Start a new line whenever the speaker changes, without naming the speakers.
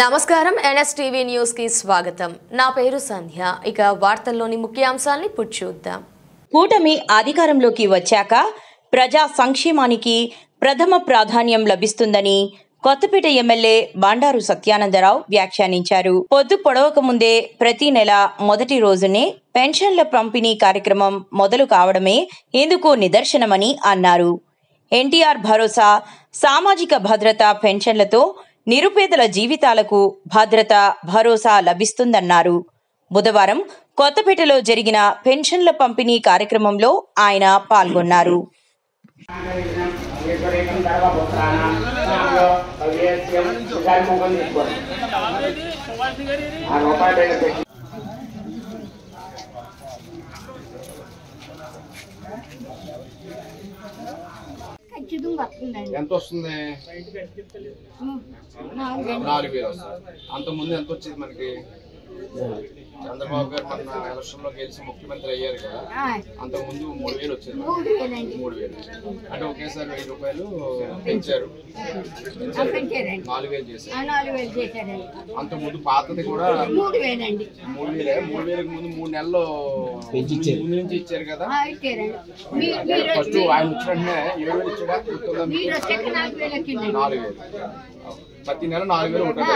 నమస్కారం NSTV news కి స్వాగతం. నా పేరు సంధ్య. ఇక వార్తల్లోని ముఖ్యాంశాలను ఇప్పుడు చూద్దాం.
కూటమి అధికారంలోకి వచ్చాక ప్రజా సంక్షేమానికి ప్రథమ ప్రాధాన్యం లభిస్తుందని కొత్తపేట ఎమ్మెల్యే బండారు సత్యానందరావు వ్యాఖ్యానించారు. పొద్దు పొడవక ముందే ప్రతి నెల మొదటి రోజునే పెన్షన్ల పంపిణీ కార్యక్రమం మొదలు కావడమే ఇందుకు నిదర్శనమని అన్నారు. ఎన్టీఆర్ భరోసా సామాజిక భద్రత పెన్షన్లతో నిరుపేదల జీవితాలకు భద్రత భరోసా లభిస్తుందన్నారు. బుధవారం కొత్తపేటలో జరిగిన పెన్షన్ల పంపిణీ కార్యక్రమంలో ఆయన పాల్గొన్నారు.
ఎంత వస్తుంది? 4,000 వస్తుంది. అంతకుముందు ఎంత వచ్చేది మనకి? చంద్రబాబు గారు మన ఎలక్షన్లో గెలిచి ముఖ్యమంత్రి అయ్యారు కదా, అంతకుముందు 3,000 వచ్చేది. 3,000 అంటే ఒకేసారి 1,000 రూపాయలు పెంచారు, 4,000 చేశారు. అంతకుముందు పాతది కూడా 3,000. 3,000కి ముందు 3 నెలలు ముందు నుంచి ఇచ్చారు కదా. ఫస్ట్ ఆయన వచ్చిన 7,000 ఇచ్చాడా? 4,000 ప్రతి నెల 4,000 ఉంటుంది.